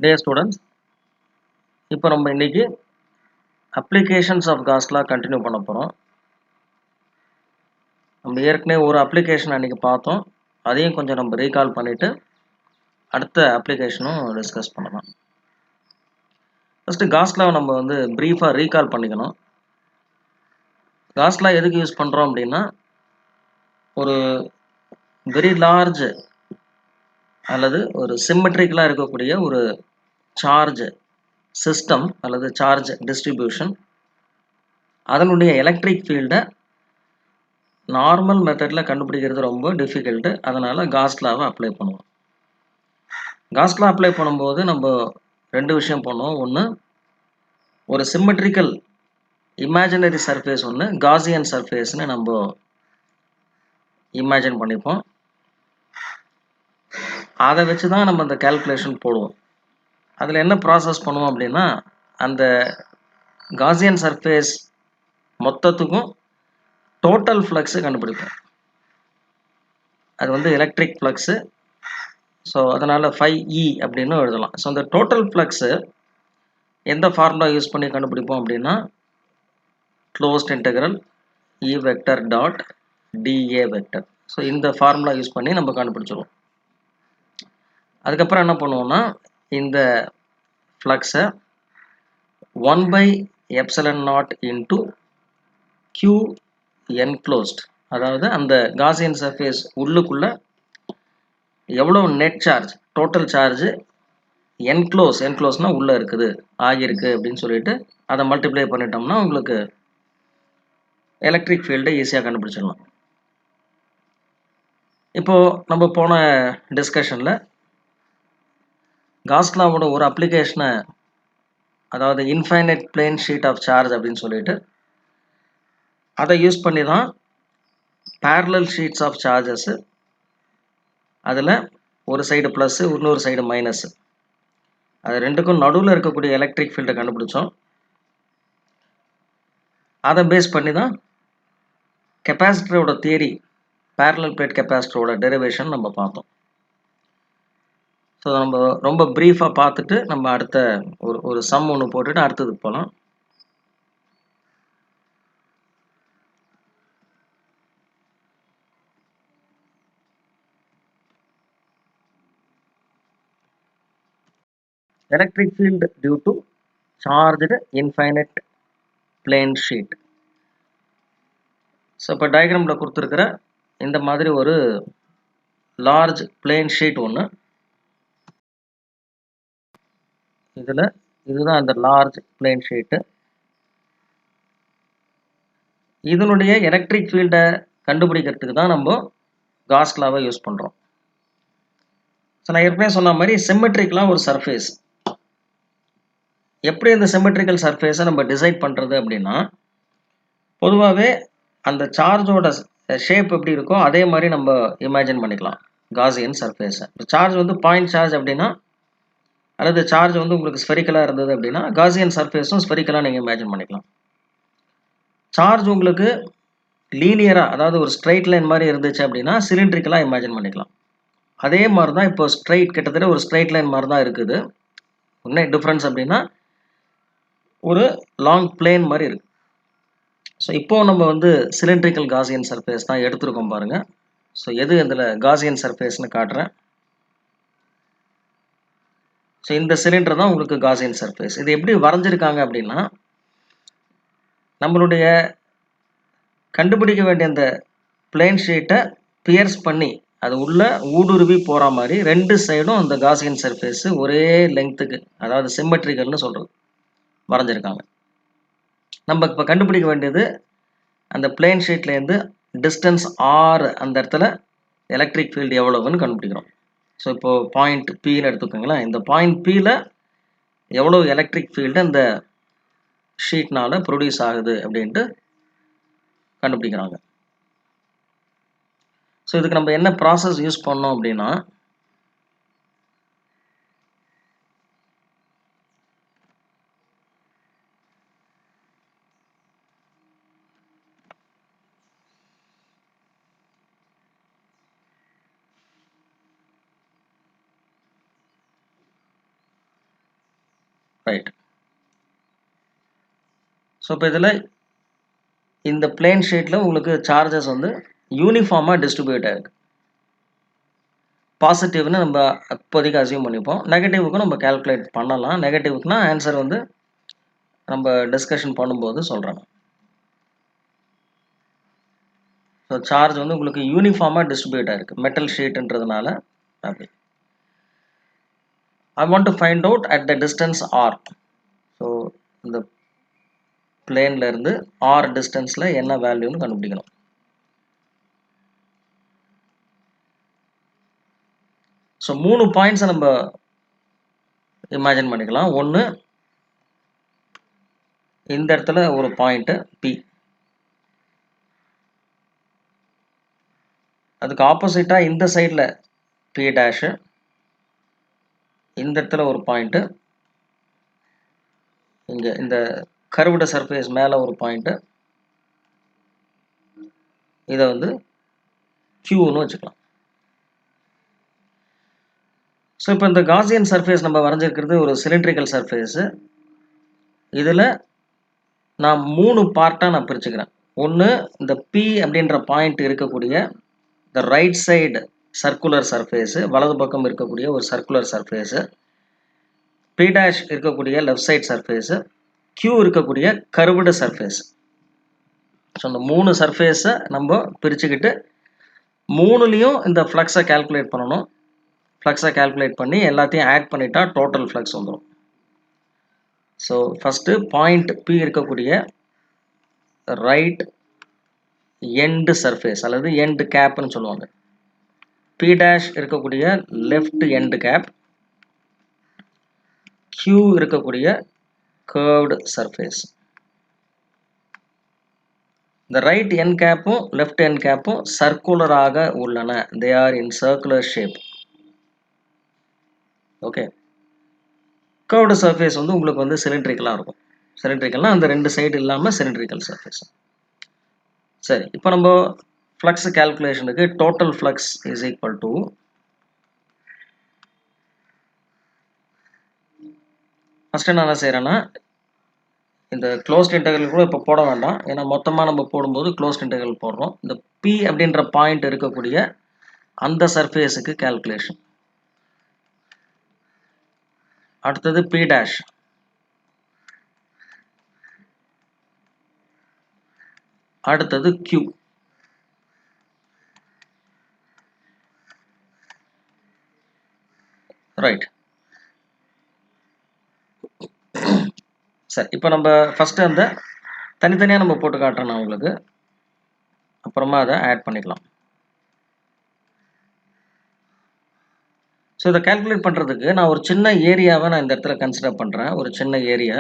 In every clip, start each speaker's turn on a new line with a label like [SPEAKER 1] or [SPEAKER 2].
[SPEAKER 1] Dear students, இப்போ நம்ம இன்னைக்கு applications of Gauss law continue பண்ண போகிறோம். நம்ம ஏற்கனவே ஒரு அப்ளிகேஷன் அன்றைக்கி பார்த்தோம். அதையும் கொஞ்சம் நம்ம ரீகால் பண்ணிவிட்டு அடுத்த அப்ளிகேஷனும் டிஸ்கஸ் பண்ணலாம். ஃபஸ்ட்டு காஸ் லாவை நம்ம வந்து ப்ரீஃபாக ரீகால் பண்ணிக்கணும். காஸ் லா எதுக்கு யூஸ் பண்ணுறோம் அப்படின்னா, ஒரு வெரி லார்ஜ் அல்லது ஒரு சிம்மெட்ரிக்கலாக இருக்கக்கூடிய ஒரு சார்ஜ் சிஸ்டம் அல்லது சார்ஜ் டிஸ்ட்ரிபியூஷன், அதனுடைய எலக்ட்ரிக் ஃபீல்டை நார்மல் மெத்தடில் கண்டுபிடிக்கிறது ரொம்ப டிஃபிகல்ட்டு. அதனால் காஸ் லாவை அப்ளை பண்ணுவோம். காஸ் லா அப்ளை பண்ணும்போது நம்ம ரெண்டு விஷயம் பண்ணுவோம். ஒன்று, ஒரு சிம்மெட்ரிக்கல் இமேஜினரி சர்ஃபேஸ் ஒன்று, காசியன் சர்ஃபேஸ்னு நம்ம இமேஜின் பண்ணிப்போம். அதை வச்சு தான் நம்ம அந்த கேல்குலேஷன் போடுவோம். அதில் என்ன ப்ராசஸ் பண்ணுவோம் அப்படின்னா, அந்த காசியன் சர்ஃபேஸ் மொத்தத்துக்கும் டோட்டல் ஃப்ளக்ஸு கண்டுபிடிப்போம். அது வந்து எலக்ட்ரிக் ஃப்ளக்ஸு. ஸோ அதனால் 5E அப்படின்னு எழுதலாம். ஸோ அந்த டோட்டல் ஃப்ளக்ஸு எந்த ஃபார்முலா யூஸ் பண்ணி கண்டுபிடிப்போம் அப்படின்னா, closed integral E vector dot dA vector. So இந்த ஃபார்முலா யூஸ் பண்ணி நம்ம கண்டுபிடிச்சிருவோம். அதுக்கப்புறம் என்ன பண்ணுவோம்னா, இந்த ஃப்ளக்ஸை 1/ε0 இன்ட்டு Q என்க்ளோஸ்ட், அதாவது அந்த காசியன் சர்ஃபேஸ் உள்ளுக்குள்ளே எவ்வளோ நெட் சார்ஜ், டோட்டல் சார்ஜ் என்க்ளோஸ்னால் உள்ளே இருக்குது, ஆகியிருக்கு அப்படின்னு சொல்லிட்டு அதை மல்டிப்ளை பண்ணிட்டோம்னா உங்களுக்கு எலக்ட்ரிக் ஃபீல்டை ஈஸியாக கண்டுபிடிச்சிடலாம். இப்போது நம்ம போன டிஸ்கஷனில் காஸ் லாவோட ஒரு அப்ளிகேஷனை, அதாவது infinite plane sheet of charge அப்படின்னு சொல்லிட்டு அதை யூஸ் பண்ணி தான் பேரலல் ஷீட்ஸ் ஆஃப் சார்ஜஸ்ஸு, அதில் ஒரு சைடு ப்ளஸ்ஸு இன்னொரு சைடு மைனஸ்ஸு, அது ரெண்டுக்கும் நடுவில் இருக்கக்கூடிய எலக்ட்ரிக் ஃபீல்டை கண்டுபிடிச்சோம். அதை பேஸ் பண்ணி தான் கெப்பாசிட்டரோட தியரி, பேரலல் பிளேட் கெப்பாசிட்டரோட டெரிவேஷன் நம்ம பார்த்தோம். ஸோ நம்ம ரொம்ப ப்ரீஃபாக பார்த்துட்டு நம்ம அடுத்த ஒரு சம் ஒன்று போட்டுட்டு அடுத்ததுக்கு போகலாம். Electric field due to charged infinite plane sheet. So இப்போ டயக்ராமில் கொடுத்துருக்கிற இந்த மாதிரி ஒரு லார்ஜ் பிளேன் ஷீட் ஒன்று, இதுதான் அந்த லார்ஜ் பிளேன் ஷீட்டு. இதனுடைய எலக்ட்ரிக் ஃபீல்டை கண்டுபிடிக்கிறதுக்கு தான் நம்ம காஸ் லாவை யூஸ் பண்ணுறோம். ஸோ நான் ஏற்கனவே சொன்ன மாதிரி சிம்மெட்ரிக்கலாக ஒரு சர்ஃபேஸ், எப்படி இந்த சிம்மெட்ரிக்கல் சர்ஃபேஸை நம்ம டிசைட் பண்ணுறது அப்படின்னா, பொதுவாகவே அந்த சார்ஜோட ஷேப் எப்படி இருக்கோ அதே மாதிரி நம்ம இமேஜின் பண்ணிக்கலாம் காசியன் சர்ஃபேஸை. சார்ஜ் வந்து பாயிண்ட் சார்ஜ் அப்படின்னா, அல்லது சார்ஜ் வந்து உங்களுக்கு ஸ்பெரிக்கலாக இருந்தது அப்படின்னா, காசியன் சர்ஃபேஸும் ஸ்பெரிக்கலாக நீங்கள் இமேஜின் பண்ணிக்கலாம். சார்ஜ் உங்களுக்கு லீனியராக, அதாவது ஒரு ஸ்ட்ரைட் லைன் மாதிரி இருந்துச்சு அப்படின்னா சிலிண்ட்ரிக்கலாக இமேஜின் பண்ணிக்கலாம். அதே மாதிரி தான் இப்போ கிட்டத்தட்ட ஒரு ஸ்ட்ரைட் லைன் மாதிரி தான் இருக்குது. என்ன டிஃப்ரென்ஸ் அப்படின்னா, ஒரு லாங் பிளேன் மாதிரி இருக்கு. ஸோ இப்போ நம்ம வந்து சிலிண்ட்ரிக்கல் காசியன் சர்ஃபேஸ் தான் எடுத்திருக்கோம் பாருங்கள். ஸோ எது இதில் காசியன் சர்ஃபேஸ்னு காட்டுறேன். ஸோ இந்த சிலிண்டர் தான் உங்களுக்கு காசியன் சர்ஃபேஸ். இது எப்படி வரைஞ்சிருக்காங்க அப்படின்னா, நம்மளுடைய கண்டுபிடிக்க வேண்டிய அந்த பிளேன் ஷீட்டை பியர்ஸ் பண்ணி அது உள்ள ஊடுருவி போகிற மாதிரி ரெண்டு சைடும் அந்த காசியன் சர்ஃபேஸ் ஒரே லெங்க்த்துக்கு, அதாவது சிம்மெட்ரிக்கல்னு சொல்கிறது, வரைஞ்சிருக்காங்க. நம்ம இப்போ கண்டுபிடிக்க வேண்டியது அந்த பிளேன் ஷீட்லேருந்து டிஸ்டன்ஸ் ஆர், அந்த இடத்துல எலக்ட்ரிக் ஃபீல்டு எவ்வளவுன்னு கண்டுபிடிக்கிறோம். ஸோ இப்போது பாயிண்ட் பின்னு எடுத்துக்கோங்களேன். இந்த பாயிண்ட் பியில் எவ்வளோ எலக்ட்ரிக் ஃபீல்டு அந்த ஷீட்னால் ப்ரொடியூஸ் ஆகுது அப்படின்ட்டு கண்டுபிடிக்கிறாங்க. ஸோ இதுக்கு நம்ம என்ன ப்ராசஸ் யூஸ் பண்ணோம் அப்படின்னா, ரைட். ஸோ இப்போ இதில் இந்த பிளேன் ஷீட்டில் உங்களுக்கு சார்ஜஸ் வந்து யூனிஃபார்மாக டிஸ்ட்ரிபியூட் ஆகிருக்கு. பாசிட்டிவ்னு நம்ம இப்போதைக்கு அசியூம் பண்ணிப்போம். நெகட்டிவ்க்கும் நம்ம கால்குலேட் பண்ணலாம். நெகட்டிவ்க்குனா ஆன்சர் வந்து நம்ம டிஸ்கஷன் பண்ணும்போது சொல்கிறேன். ஸோ சார்ஜ் வந்து உங்களுக்கு யூனிஃபார்மாக டிஸ்ட்ரிபியூட் ஆகிருக்கு மெட்டல் ஷீட்டுன்றதுனால. அப்படி I want to find out at the distance r. So இந்த பிளேன்ல இருந்து r டிஸ்டன்ஸில் என்ன வேல்யூன்னு கண்டுபிடிக்கணும். ஸோ 3 பாயிண்ட்ஸை நம்ம இமேஜின் பண்ணிக்கலாம். ஒன்று, இந்த இடத்துல ஒரு பாயிண்ட்டு P, அதுக்கு ஆப்போசிட்டாக இந்த சைடில் P டேஷு, இந்த இடத்துல ஒரு பாயிண்ட்டு, இங்கே இந்த கர்வ்டு சர்ஃபேஸ் மேலே ஒரு பாயிண்ட்டு, இதை வந்து Qன்னு வச்சுக்கலாம். ஸோ இப்போ இந்த காசியன் சர்ஃபேஸ் நம்ம வரைஞ்சிருக்கிறது ஒரு சிலிண்ட்ரிக்கல் சர்ஃபேஸு. இதில் நான் 3 பார்ட்டாக நான் பிரிச்சுக்கிறேன். ஒன்று, இந்த P அப்படின்ற பாயிண்ட் இருக்கக்கூடிய இந்த ரைட் சைடு சர்க்குலர் சர்ஃபேஸு, வலது பக்கம் இருக்கக்கூடிய ஒரு சர்க்குலர் சர்ஃபேஸு, P டேஷ் இருக்கக்கூடிய லெஃப்ட் சைட் சர்ஃபேஸு, Q இருக்கக்கூடிய கர்வ்டு சர்ஃபேஸ். ஸோ இந்த 3 சர்ஃபேஸை நம்ம பிரிச்சுக்கிட்டு 3லையும் இந்த ஃப்ளக்ஸை கால்குலேட் பண்ணணும். ஃப்ளக்ஸை கால்குலேட் பண்ணி எல்லாத்தையும் ஆட் பண்ணிட்டா டோட்டல் ஃப்ளக்ஸ் வந்துடும். ஸோ ஃபஸ்ட்டு பாயிண்ட் P இருக்கக்கூடிய ரைட் எண்டு சர்ஃபேஸ் அல்லது எண்டு கேப்னு சொல்லுவாங்க. P டேஷ் இருக்கக்கூடிய லெஃப்ட் எண்டு கேப், Q இருக்கக்கூடிய கர்வ்டு சர்ஃபேஸ். இந்த ரைட் என் கேப்பும் லெஃப்ட் என் கேப்பும் சர்க்குலராக உள்ளன. They are in circular shape. Okay. Curved surface வந்து உங்களுக்கு வந்து சிலிண்ட்ரிக்கலாக இருக்கும். சிலிண்ட்ரிக்கல்னால் அந்த 2 சைடு இல்லாமல் சிலிண்ட்ரிக்கல் சர்ஃபேஸ். சரி, இப்போ நம்ம ஃப்ளக்ஸ் கால்குலேஷனுக்கு total flux is equal to first நான் என்ன செய்கிறேன்னா, இந்த க்ளோஸ்ட் இன்டெக்ரல் கூட இப்போ போட வேண்டாம். ஏன்னா மொத்தமாக நம்ம போடும்போது க்ளோஸ்ட் இன்டெக்ரல் போடுறோம். இந்த P அப்படின்ற பாயிண்ட் இருக்கக்கூடிய அந்த சர்ஃபேஸுக்கு கால்குலேஷன். அடுத்தது P டேஷ், அடுத்தது Q. ரைட். சரி, இப்போ நம்ம ஃபஸ்ட்டு அந்த தனித்தனியாக நம்ம போட்டு காட்டுறேன் நான் உங்களுக்கு. அப்புறமா அதை ஆட் பண்ணிக்கலாம். ஸோ இதை கால்குலேட் பண்ணுறதுக்கு நான் ஒரு சின்ன ஏரியாவை நான் இந்த இடத்துல கன்சிடர் பண்ணுறேன். ஒரு சின்ன ஏரியா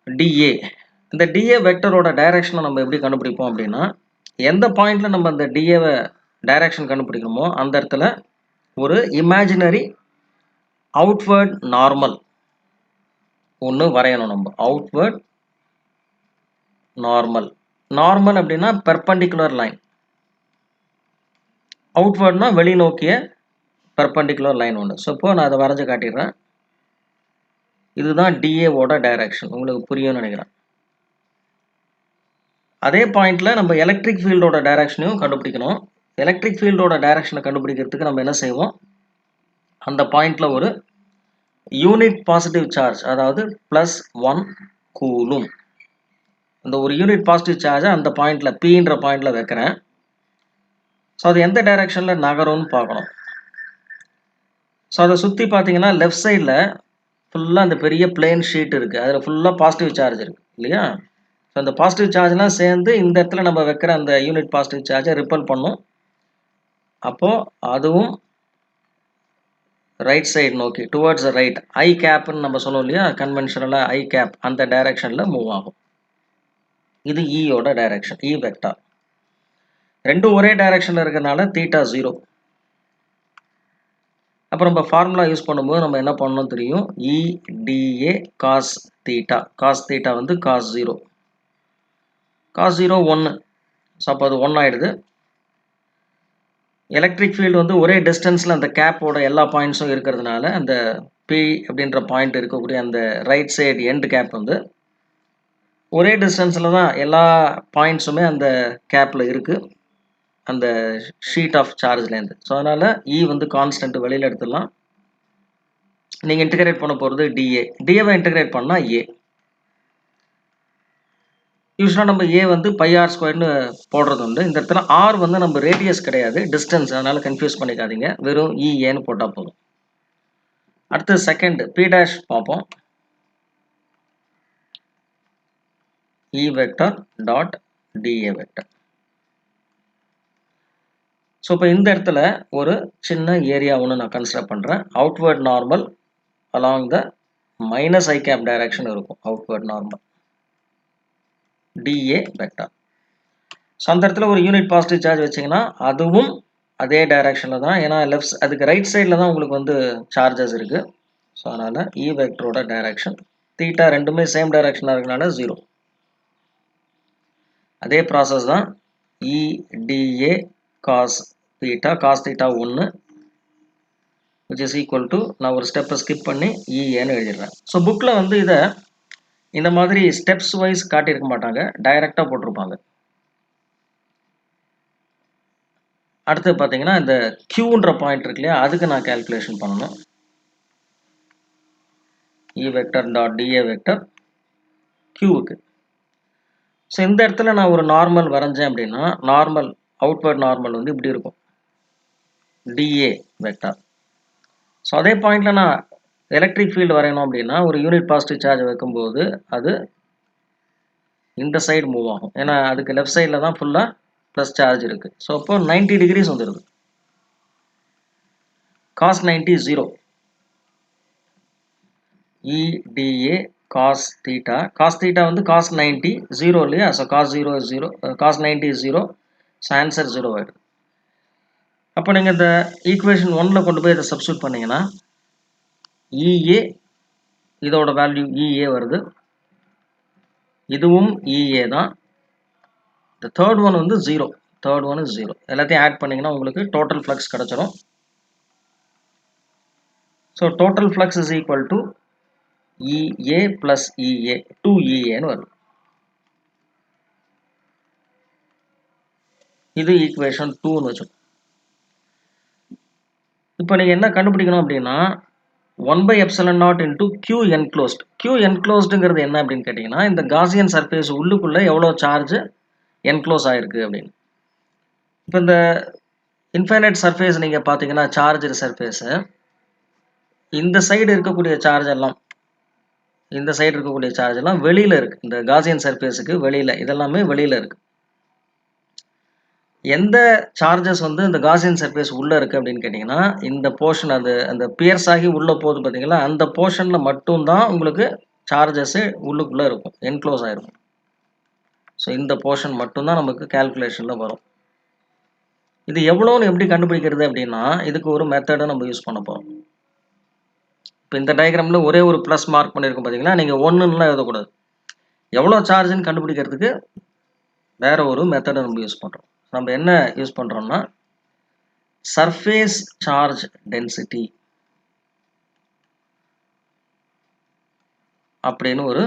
[SPEAKER 1] DA. இந்த DA வெக்டரோட டைரக்ஷனை நம்ம எப்படி கண்டுபிடிப்போம் அப்படின்னா, எந்த பாயிண்டில் நம்ம அந்த DAவை டைரக்ஷன் கண்டுபிடிக்கணுமோ அந்த இடத்துல ஒரு இமேஜினரி அவுட்வர்ட் நார்மல் ஒன்று வரையணும். நம்ம அவுட்வர்ட் நார்மல். நார்மல் அப்படின்னா பெர்பெண்டிகுலர் லைன், அவுட்வர்ட்னா வெளிநோக்கிய பெர்பெண்டிகுலர் லைன் ஒன்று. ஸோ இப்போ நான் அதை வரைஞ்சு காட்டிடுறேன். இதுதான் DAவோட டைரக்ஷன். உங்களுக்கு புரியும்னு நினைக்கிறேன். அதே பாயிண்டில் நம்ம எலக்ட்ரிக் ஃபீல்டோட டைரக்ஷனையும் கண்டுபிடிக்கணும். எலக்ட்ரிக் ஃபீல்டோட டைரக்ஷனை கண்டுபிடிக்கிறதுக்கு நம்ம என்ன செய்வோம், அந்த பாயிண்டில் ஒரு யூனிட் பாசிட்டிவ் சார்ஜ், அதாவது +1 கூலும், இந்த ஒரு யூனிட் பாசிட்டிவ் சார்ஜை அந்த பாயிண்டில் Pன்ற பாயிண்டில் வைக்கிறேன். ஸோ அது எந்த டைரக்ஷனில் நகரும்னு பார்க்கணும். ஸோ அதை சுற்றி பார்த்தீங்கன்னா லெஃப்ட் சைடில் ஃபுல்லாக அந்த பெரிய பிளேன் ஷீட் இருக்குது. அதில் ஃபுல்லாக பாசிட்டிவ் சார்ஜ் இருக்குது இல்லையா? ஸோ அந்த பாசிட்டிவ் சார்ஜ்லாம் சேர்ந்து இந்த இடத்துல நம்ம வைக்கிற அந்த யூனிட் பாசிட்டிவ் சார்ஜை ரிப்பல் பண்ணும். அப்போது அதுவும் ரைட் சைடு நோக்கி டுவர்ட்ஸ் ரைட் ஐ கேப்னு நம்ம சொன்னோம் இல்லையா, கன்வென்ஷனலாக ஐ கேப் அந்த டைரக்ஷனில் மூவ் ஆகும். இது ஈயோட டைரக்ஷன், இ வெக்டார். ரெண்டும் ஒரே டைரக்ஷனில் இருக்கிறதுனால θ0. அப்புறம் நம்ம ஃபார்முலா யூஸ் பண்ணும்போது நம்ம என்ன பண்ணணும் தெரியும், EDA cos θ. காஸ் θ வந்து cos0. cos0 1. ஸோ அப்போ அது 1 ஆகிடுது. எலக்ட்ரிக் ஃபீல்டு வந்து ஒரே டிஸ்டன்ஸில் அந்த கேப்போட எல்லா பாயிண்ட்ஸும் இருக்கிறதுனால அந்த P அப்படின்ற பாயிண்ட் இருக்கக்கூடிய அந்த ரைட் சைடு எண்ட் கேப் வந்து ஒரே டிஸ்டன்ஸில் தான் எல்லா பாயிண்ட்ஸுமே அந்த கேப்பில் இருக்குது அந்த ஷீட் ஆஃப் சார்ஜ்லேருந்து. ஸோ அதனால் E வந்து கான்ஸ்டன்ட் வெளியில் எடுத்துடலாம். நீங்கள் இன்டிகிரேட் பண்ண போகிறது DA. DAவை இன்டிகிரேட் பண்ணால் A. யூஸ்வலாக நம்ம A வந்து πr² போடுறது உண்டு. இந்த இடத்துல R வந்து நம்ம ரேடியஸ் கிடையாது, டிஸ்டன்ஸ். அதனால் கன்ஃபியூஸ் பண்ணிக்காதீங்க. வெறும் EAன்னு போட்டால் போதும். அடுத்து செகண்ட் P' பார்ப்போம். E vector dot DA vector. So இப்போ இந்த இடத்துல ஒரு சின்ன ஏரியா ஒன்று நான் கன்சிடர் பண்ணுறேன். Outward normal along the -i cap direction இருக்கும். Outward normal DA vector. So அந்த இடத்துல ஒரு யூனிட் பாசிட்டிவ் சார்ஜ் வச்சிங்கன்னா அதுவும் அதே டைரக்ஷனில் தான். ஏன்னா அதுக்கு ரைட் சைடில் தான் உங்களுக்கு வந்து சார்ஜஸ் இருக்குது. ஸோ அதனால் E வெக்டரோட டைரக்ஷன் தீட்டா ரெண்டுமே சேம் டைரக்ஷனாக இருக்கனால 0. அதே ப்ராசஸ் தான் EDA cos theta 1 which is equal to நான் ஒரு ஸ்டெப்பை ஸ்கிப் பண்ணி EAன்னு எழுதிடுறேன். ஸோ புக்கில் வந்து இதை இந்த மாதிரி ஸ்டெப்ஸ் வைஸ் காட்டியிருக்க மாட்டாங்க, டைரெக்டாக போட்டிருப்பாங்க. அடுத்து பார்த்தீங்கன்னா இந்த Qன்ற பாயிண்ட் இருக்கு இல்லையா, அதுக்கு நான் கால்குலேஷன் பண்ணணும். E vector dot DA vector Qவுக்கு. ஸோ இந்த இடத்துல நான் ஒரு நார்மல் வரைஞ்சேன் அப்படின்னா நார்மல் அவுட்வர்ட் நார்மல் வந்து இப்படி இருக்கும், DA வெக்டர். ஸோ அதே பாயிண்டில் நான் எலக்ட்ரிக் ஃபீல்டு வரையணும் அப்படின்னா ஒரு யூனிட் பாசிட்டிவ் சார்ஜ் வைக்கும்போது அது இந்த சைடு மூவ் ஆகும். ஏன்னா அதுக்கு லெஃப்ட் சைடில் தான் ஃபுல்லாக ப்ளஸ் சார்ஜ் இருக்குது. ஸோ அப்போ 90 டிகிரிஸ் வந்துடுது. cos 90 0. EDA cos theta. cos theta வந்து cos 90 0 இல்லையா. So cos 0 is 0, cos 90 is 0. So answer 0 ஆகிடுது. அப்போ நீங்கள் இந்த ஈக்குவேஷன் 1ல் கொண்டு போய் இதை சப்ஸ்டியூட் பண்ணிங்கன்னா EA இதோட வேல்யூ EA வருது, இதுவும் EA தான். இந்த தேர்ட் ஒன் வந்து 0. Third one is 0. எல்லாத்தையும் ஆட் பண்ணிங்கன்னா உங்களுக்கு டோட்டல் ஃப்ளக்ஸ் கிடச்சிரும். So total flux is equal to EA plus EA 2EAன்னு வருது. இது ஈக்குவேஷன் 2ன்னு வச்சுக்கோங்க. இப்போ நீங்கள் என்ன கண்டுபிடிக்கணும் அப்படின்னா 1/ε0 into Q enclosed. Q enclosedங்கிறது என்ன அப்படின்னு கேட்டிங்கன்னா இந்த காசியன் சர்ஃபேஸ் உள்ளுக்குள்ளே எவ்வளோ சார்ஜ் என்க்ளோஸ் ஆகிருக்கு அப்படின்னு. இப்போ இந்த இன்ஃபைனைட் சர்ஃபேஸ் நீங்கள் பார்த்தீங்கன்னா சார்ஜ் சர்ஃபேஸு இந்த சைடு இருக்கக்கூடிய சார்ஜ் எல்லாம் இந்த சைடு இருக்கக்கூடிய சார்ஜ் எல்லாம் வெளியில் இருக்குது. இந்த காசியன் சர்ஃபேஸுக்கு வெளியில் இதெல்லாமே வெளியில் இருக்குது. எந்த சார்ஜஸ் வந்து இந்த காசியன் சர்ஃபேஸ் உள்ளே இருக்குது அப்படின்னு கேட்டிங்கன்னா இந்த போர்ஷன் அந்த பியர்ஸ் ஆகி உள்ளே போகுது பார்த்தீங்களா, அந்த போர்ஷனில் மட்டும்தான் உங்களுக்கு சார்ஜஸ்ஸு உள்ளுக்குள்ளே இருக்கும், என்க்ளோஸ் ஆகிருக்கும். ஸோ இந்த போர்ஷன் மட்டும்தான் நமக்கு கேல்குலேஷனில் வரும். இது எவ்வளோன்னு எப்படி கண்டுபிடிக்கிறது அப்படின்னா இதுக்கு ஒரு மெத்தடை நம்ம யூஸ் பண்ண போகிறோம். இப்போ இந்த டயக்ராமில் ஒரே ஒரு ப்ளஸ் மார்க் பண்ணியிருக்கோம் பார்த்தீங்களா, நீங்கள் 1ன்னுலாம் எழுதக்கூடாது. எவ்வளோ சார்ஜுன்னு கண்டுபிடிக்கிறதுக்கு வேறு ஒரு மெத்தடை நம்ம யூஸ் பண்ணுறோம். நம்ம என்ன யூஸ் பண்ணுறோம்னா சர்ஃபேஸ் சார்ஜ் டென்சிட்டி அப்படின்னு ஒரு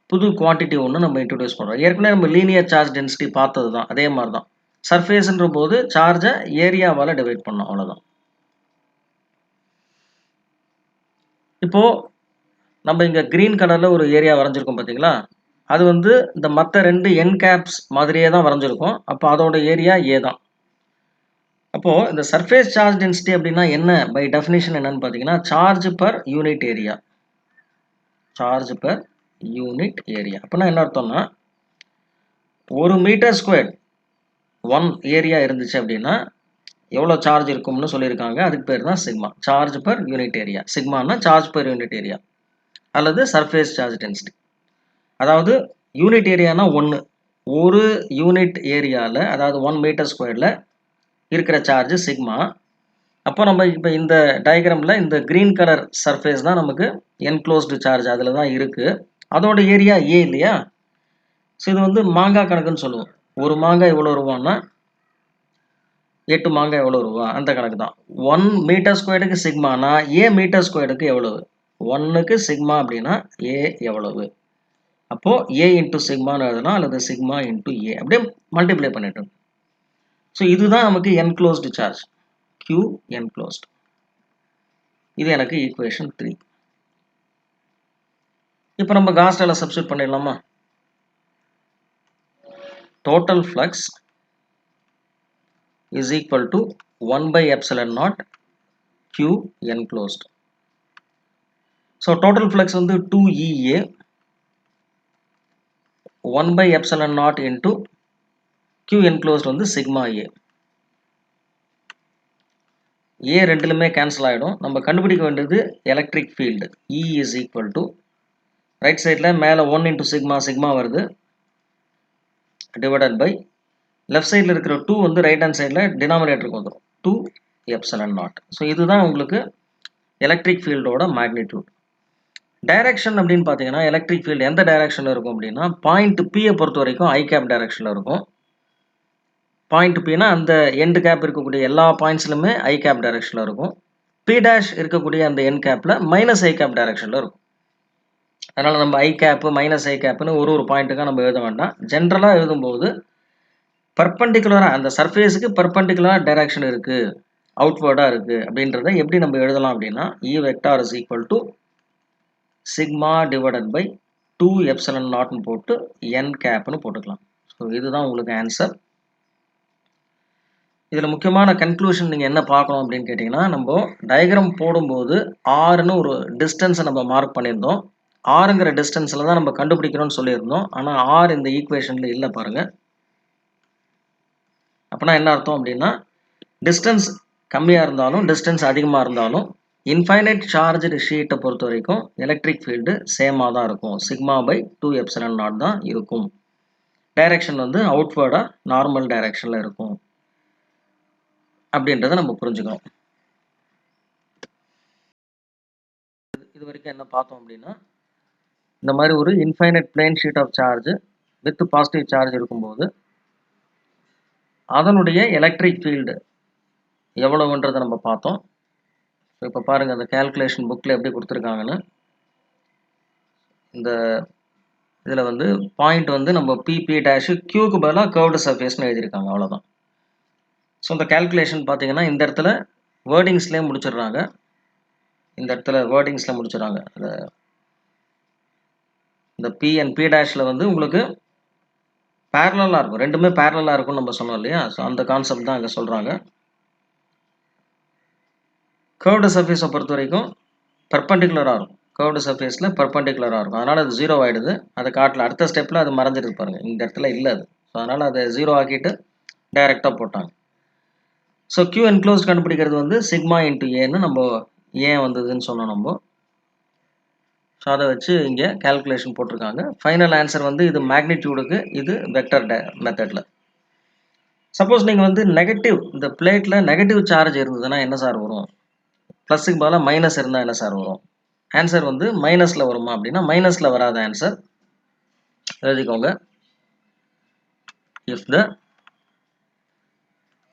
[SPEAKER 1] புது குவான்டிட்டி ஒன்று நம்ம இன்ட்ரடியூஸ் பண்ணுறோம். ஏற்கனவே நம்ம லீனியர் சார்ஜ் டென்சிட்டி பார்த்தது தான், அதே மாதிரி தான். சர்ஃபேஸ்ன்ற போது சார்ஜை ஏரியாவால் டிவைட் பண்ணோம், அவ்வளோதான். இப்போது நம்ம இங்கே க்ரீன் கலரில் ஒரு ஏரியா வரைஞ்சிருக்கோம் பார்த்தீங்களா, அது வந்து இந்த மற்ற 2 என் கேப்ஸ் மாதிரியே தான் வரைஞ்சிருக்கும். அப்போ அதோட ஏரியா ஏ தான். அப்போது இந்த சர்ஃபேஸ் சார்ஜ் டென்சிட்டி அப்படின்னா என்ன, பை டெஃபினிஷன் என்னன்னு பார்த்தீங்கன்னா charge per unit area. Charge per unit area அப்படின்னா என்ன அர்த்தம்னா 1 மீட்டர் ஸ்கொயர் 1 ஏரியா இருந்துச்சு அப்படின்னா எவ்வளோ சார்ஜ் இருக்கும்னு சொல்லியிருக்காங்க. அதுக்கு பேர் தான் sigma, charge per unit area. சிக்மானா சார்ஜ் பர் யூனிட் ஏரியா அல்லது சர்ஃபேஸ் சார்ஜ் டென்சிட்டி. அதாவது யூனிட் ஏரியானா 1, ஒரு யூனிட் ஏரியாவில் அதாவது 1 மீட்டர் ஸ்கொயரில் இருக்கிற சார்ஜ் சிக்மா. அப்போ நம்ம இப்போ இந்த டயக்ராமில் இந்த க்ரீன் கலர் சர்ஃபேஸ் தான் நமக்கு என்க்ளோஸ்டு சார்ஜ் அதில் தான் இருக்குது, அதோட ஏரியா ஏ இல்லையா. ஸோ இது வந்து மாங்காய் கணக்குன்னு சொல்லுவோம். ஒரு மாங்காய் எவ்வளோ ரூபான்னா 8 மாங்காய் எவ்வளோ ரூபா? அந்த கணக்கு தான். 1 மீட்டர் ஸ்கொயர்டுக்கு சிக்மானா, A மீட்டர் ஸ்கொயர்டுக்கு எவ்வளவு? 1க்கு சிக்மா அப்படின்னா A எவ்வளவு? அப்போ A இன்டு சிக்மான்னு எழுதலாம் அல்லது சிக்மா இன்டு A அப்படியே மல்டிப்ளை பண்ணிட்டு. ஸோ இதுதான் நமக்கு என்க்ளோஸ்டு சார்ஜ். Q enclosed. இது எனக்கு ஈக்குவேஷன் 3. இப்போ நம்ம காஸ் லால சப்ஸ்டிட்யூட் பண்ணிடலாமா? Total flux is equal to 1 by epsilon naught Q enclosed. So total flux வந்து 2EA 1 by epsilon naught into Q enclosed வந்து sigma A. A ரெண்டுலுமே கேன்சல் ஆகிடும். நம்ம கண்டுபிடிக்க வேண்டியது electric field. E is equal to right சைடில் மேலே 1 into sigma வருது divided by left சைடில் இருக்கிற 2 வந்து ரைட் ஹேண்ட் சைடில் டினாமினேட்டருக்கு வந்துடும் 2 எப்சிலன் நாட். ஸோ இதுதான் உங்களுக்கு எலக்ட்ரிக் ஃபீல்டோட மேக்னிடியூட். டைரக்ஷன் அப்படின்னு பார்த்தீங்கன்னா எலக்ட்ரிக் ஃபீல்டு எந்த டைரக்ஷனில் இருக்கும் அப்படின்னா பாயிண்ட் பியை பொறுத்த வரைக்கும் ஐ கேப் டைரக்ஷனில் இருக்கும். பாயிண்ட் பின்னா அந்த எண்டு கேப் இருக்கக்கூடிய எல்லா பாயிண்ட்ஸ்லுமே ஐ கேப் டைரக்ஷனில் இருக்கும். பி டேஷ் இருக்கக்கூடிய அந்த என் கேப்பில் மைனஸ் ஐ கேப் டைரக்ஷனில் இருக்கும். அதனால் நம்ம ஐ கேப்பு மைனஸ் ஐ கேப்புன்னு ஒரு பாயிண்ட்டுக்காக நம்ம எழுத வேண்டாம். ஜென்ரலாக எழுதும்போது பர்பண்டிகுலராக அந்த சர்ஃபேஸுக்கு பர்பண்டிகுலராக டைரக்ஷன் இருக்குது, அவுட்வேர்டாக இருக்குது அப்படின்றத எப்படி நம்ம எழுதலாம் அப்படின்னா E vector is equal to sigma divided by 2 epsilon நாட்னு போட்டு என் கேப்னு போட்டுக்கலாம். ஸோ இதுதான் உங்களுக்கு ஆன்சர். இதில் முக்கியமான கன்க்ளூஷன் நீங்கள் என்ன பார்க்கணும் அப்படின்னு கேட்டிங்கன்னா நம்ம டயக்ராம் போடும்போது ஆறுன்னு ஒரு டிஸ்டன்ஸை நம்ம மார்க் பண்ணியிருந்தோம். ஆறுங்கிற டிஸ்டன்ஸில் தான் நம்ம கண்டுபிடிக்கணும்னு சொல்லியிருந்தோம். ஆனால் ஆறு இந்த ஈக்குவேஷனில் இல்லை பாருங்கள். அப்படின்னா என்ன அர்த்தம் அப்படின்னா டிஸ்டன்ஸ் கம்மியாக இருந்தாலும் டிஸ்டன்ஸ் அதிகமாக இருந்தாலும் இன்ஃபைனைட் சார்ஜ்டு ஷீட்டை பொறுத்த வரைக்கும் எலக்ட்ரிக் ஃபீல்டு சேமாக தான் இருக்கும். சிக்மா பை 2 எப்சிலன் நாட் தான் இருக்கும். டைரக்ஷன் வந்து அவுட்வேர்டாக நார்மல் டைரக்ஷனில் இருக்கும் அப்படின்றத நம்ம புரிஞ்சுக்கணும். இது வரைக்கும் என்ன பார்த்தோம் அப்படின்னா இந்த மாதிரி ஒரு infinite plane sheet of charge with positive charge இருக்கும்போது அதனுடைய எலக்ட்ரிக் ஃபீல்டு எவ்வளவுன்றதை நம்ம பார்த்தோம். இப்போ பாருங்கள் அந்த கேல்குலேஷன் புக்கில் எப்படி கொடுத்துருக்காங்கன்னு. இந்த இதில் வந்து பாயிண்ட் வந்து நம்ம பிபி டேஷு கியூக்கு பதிலாக கர்வ்டு சர்ஃபேஸ்னு எழுதியிருக்காங்க, அவ்வளோதான். ஸோ இந்த கேல்குலேஷன் பார்த்தீங்கன்னா இந்த இடத்துல வேர்டிங்ஸ்லேயே முடிச்சிடுறாங்க. இந்த இடத்துல வேர்டிங்ஸில் முடிச்சிடறாங்க. இந்த பி அண்ட் பி டேஷில் வந்து உங்களுக்கு பேரலாக இருக்கும், ரெண்டுமே பேரலாக இருக்கும்னு நம்ம சொன்னோம் இல்லையா? ஸோ அந்த கான்செப்ட் தான் அங்கே சொல்கிறாங்க. கர்வ்டு சர்ஃபேஸை பொறுத்த வரைக்கும் பர்பண்டிகுலராக இருக்கும். கர்வ்டு சர்ஃபேஸில் பர்பண்டிகுலராக இருக்கும். அதனால் அது 0 ஆகிடுது. அதை காட்டல. அடுத்த ஸ்டெப்பில் அது மறைஞ்சிருக்கு பாருங்கள். இந்த இடத்துல இல்லை அது. ஸோ அதனால் அதை 0 ஆக்கிட்டு டைரெக்டாக போட்டாங்க. ஸோ Q என்க்ளோஸ்ட் கண்டுபிடிக்கிறது வந்து சிக்மா இன்ட்டு ஏன்னு நம்ம ஏன் வந்ததுன்னு சொன்னோம் நம்ம. ஸோ அதை வச்சு இங்கே கேல்குலேஷன் போட்டிருக்காங்க. ஃபைனல் ஆன்சர் வந்து இது மேக்னிடியூடுக்கு, இது வெக்டர் மெத்தடில். சப்போஸ் நீங்கள் வந்து நெகட்டிவ் இந்த பிளேட்டில் நெகட்டிவ் சார்ஜ் இருந்ததுன்னா என்ன சார் வரும்? ப்ளஸுக்கு பதிலாக மைனஸ் இருந்தால் என்ன சார் வரும்? ஆன்சர் வந்து மைனஸில் வருமா அப்படின்னா மைனஸில் வராத ஆன்சர். எழுதிக்கோங்க. If the